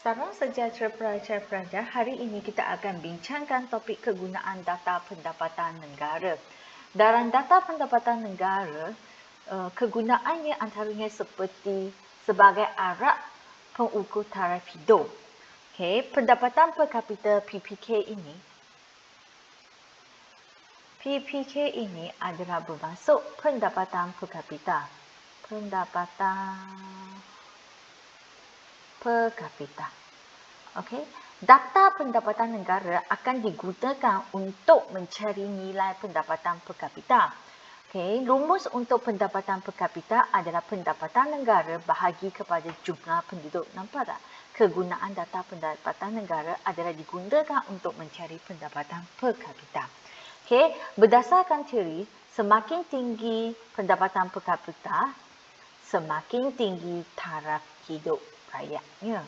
Salam sejahtera pelajar-pelajar. Hari ini kita akan bincangkan topik kegunaan data pendapatan negara. Dalam data pendapatan negara, kegunaannya antaranya seperti sebagai alat pengukur taraf hidup. Okay, pendapatan per kapita PPK ini adalah bermaksud pendapatan per kapita. Okey, data pendapatan negara akan digunakan untuk mencari nilai pendapatan per kapita. Okey, rumus untuk pendapatan per kapita adalah pendapatan negara bahagi kepada jumlah penduduk. Nampak tak? Kegunaan data pendapatan negara adalah digunakan untuk mencari pendapatan per kapita. Okey, berdasarkan teori, semakin tinggi pendapatan per kapita, semakin tinggi taraf hidup rakyatnya.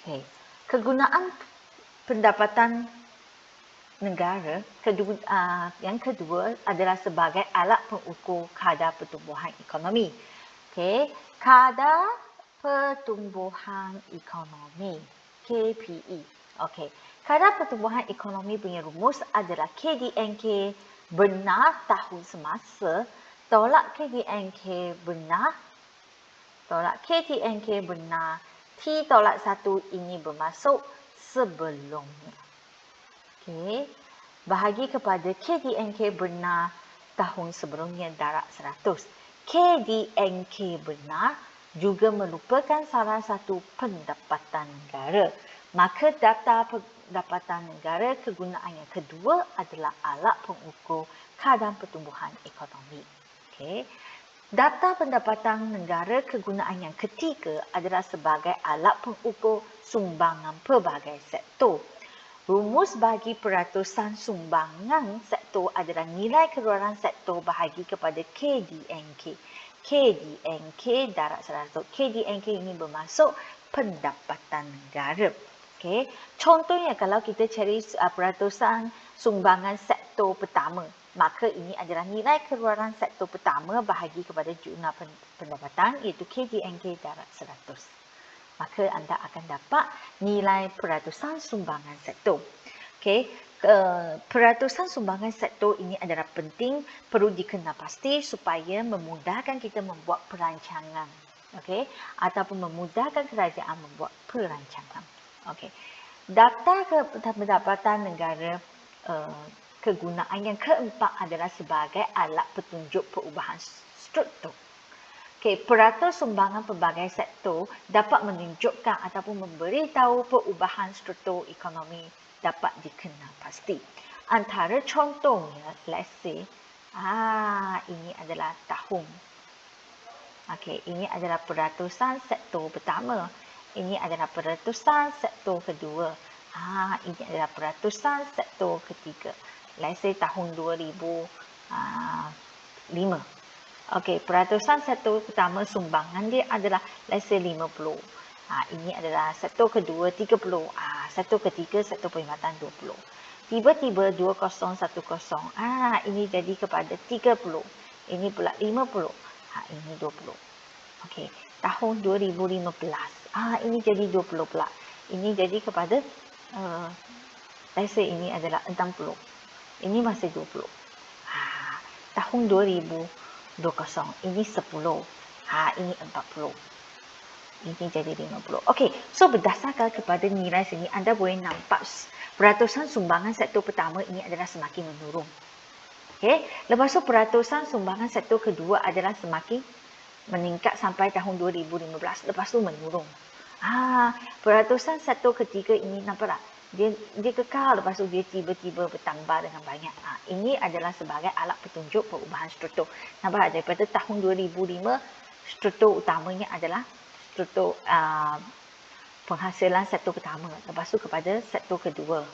Okay. Kegunaan pendapatan negara yang kedua adalah sebagai alat pengukur kadar pertumbuhan ekonomi. Okay. Kadar pertumbuhan ekonomi, KPE. Okay. Kadar pertumbuhan ekonomi punya rumus adalah KDNK benar tahun semasa tolak KDNK benar T tolak 1 ini bermaksud sebelumnya. Okey. Bahagi kepada KDNK benar tahun sebelumnya darab 100. KDNK benar juga merupakan salah satu pendapatan negara. Maka data pendapatan negara kegunaan yang kedua adalah alat pengukur kadar pertumbuhan ekonomi. Okey. Data pendapatan negara kegunaan yang ketiga adalah sebagai alat pengukur sumbangan pelbagai sektor. Rumus bagi peratusan sumbangan sektor adalah nilai keluaran sektor bahagi kepada KDNK. KDNK darab 100. KDNK ini bermaksud pendapatan negara. Okay. Contohnya kalau kita cari peratusan sumbangan sektor pertama, maka ini adalah nilai keluaran sektor pertama bahagi kepada jumlah pendapatan iaitu KDNK darab 100. Maka anda akan dapat nilai peratusan sumbangan sektor. Okey, peratusan sumbangan sektor ini adalah penting, perlu dikenal pasti supaya memudahkan kita membuat perancangan. Okey, ataupun memudahkan kerajaan membuat perancangan. Okey. Data pendapatan negara kegunaan yang keempat adalah sebagai alat petunjuk perubahan struktur. Okay, peratus sumbangan pelbagai sektor dapat menunjukkan ataupun memberitahu perubahan struktur ekonomi dapat dikenal pasti. Antara contohnya, let's say, ini adalah tahun. Okay, ini adalah peratusan sektor pertama. Ini adalah peratusan sektor kedua. Ini adalah peratusan sektor ketiga. Let's say tahun 2005. Okey, peratusan sektor pertama sumbangan dia adalah let's say 50. Ini adalah sektor kedua 30. Sektor ketiga sektor perkhidmatan 20. Tiba-tiba 2010. Ini jadi kepada 30. Ini pula 50. Ini 20. Okey, tahun 2015. Ini jadi 20 pula. Ini jadi kepada let's say ini adalah 60. Ini masih 20. Tahun 2020 ini 10. Ini 40. Ini jadi 50. Okey, so berdasarkan kepada nilai sini anda boleh nampak peratusan sumbangan sektor pertama ini adalah semakin menurun. Okey, lepas tu peratusan sumbangan sektor kedua adalah semakin meningkat sampai tahun 2015, lepas tu menurun. Peratusan sektor ketiga ini nampak tak? Dia kekal, lepas tu dia tiba-tiba bertambah dengan banyak. Ini adalah sebagai alat petunjuk perubahan struktur. Nampak daripada tahun 2005, struktur utamanya adalah struktur penghasilan sektor pertama. Lepas tu kepada sektor kedua.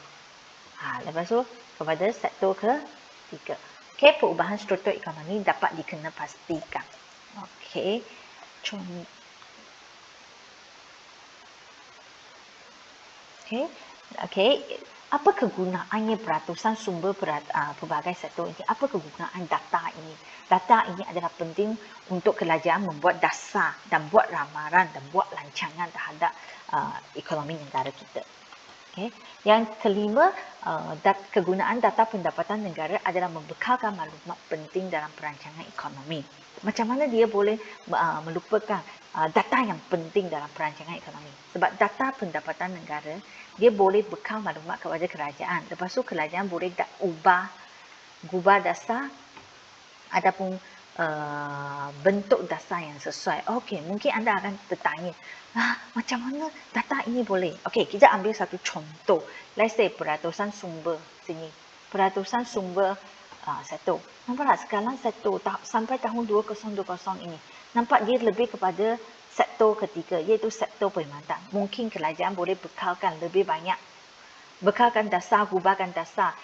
Lepas tu kepada sektor ketiga. Okey, perubahan struktur ekonomi dapat dikenal pastikan. Okey, Okey, Apa kegunaannya peratusan sumber pelbagai sektor ini? Apa kegunaan data ini? Data ini adalah penting untuk kerajaan membuat dasar dan buat ramalan dan buat rancangan terhadap ekonomi negara kita. Okay. Yang kelima, kegunaan data pendapatan negara adalah membekalkan maklumat penting dalam perancangan ekonomi. Macam mana dia boleh melupakan data yang penting dalam perancangan ekonomi? Sebab data pendapatan negara, dia boleh bekal maklumat kepada kerajaan. Lepas tu kerajaan boleh gubah dasar ataupun bentuk dasar yang sesuai. Okey, mungkin anda akan bertanya, macam mana data ini boleh? Okey, kita ambil satu contoh. Let's say peratusan sumber sini. Peratusan sumber sektor. Nampak tak sekarang sektor sampai tahun 2020 ini, nampak dia lebih kepada sektor ketiga, iaitu sektor perkhidmatan. Mungkin kerajaan boleh bekalkan lebih banyak, bekalkan dasar, gubahkan dasar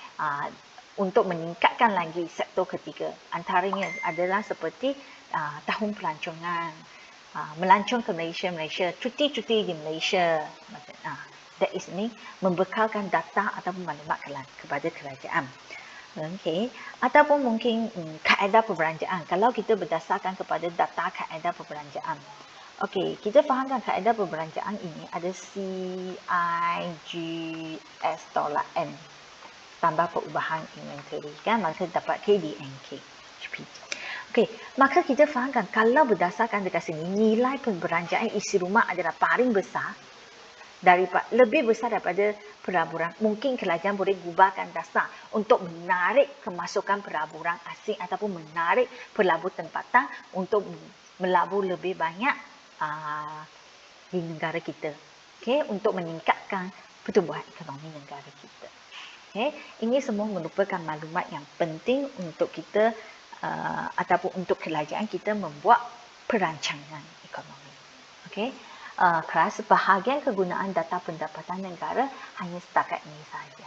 untuk meningkatkan lagi sektor ketiga. Antaranya adalah seperti tahun pelancongan, melancong ke Malaysia, cuti-cuti di Malaysia. That is ni, membekalkan data atau maklumat kepada kerajaan. Okay. Ataupun mungkin kaedah perbelanjaan. Kalau kita berdasarkan kepada data kaedah perbelanjaan. Okey, kita fahamkan kaedah perbelanjaan ini ada CIGS$N tambah perubahan inventory, kan? Maka dapat KDNK. Okey, maka kita fahamkan kalau berdasarkan dekat sini, nilai perbelanjaan isi rumah adalah paling besar, lebih besar daripada pelaburan. Mungkin kerajaan boleh gubahkan dasar untuk menarik kemasukan pelaburan asing ataupun menarik pelabur tempatan untuk melabur lebih banyak di negara kita. Okay, untuk meningkatkan pertumbuhan ekonomi negara kita. Okay, ini semua merupakan maklumat yang penting untuk kita ataupun untuk kerajaan kita membuat perancangan ekonomi. Okay. Kelas bahagian kegunaan data pendapatan negara hanya setakat ini sahaja.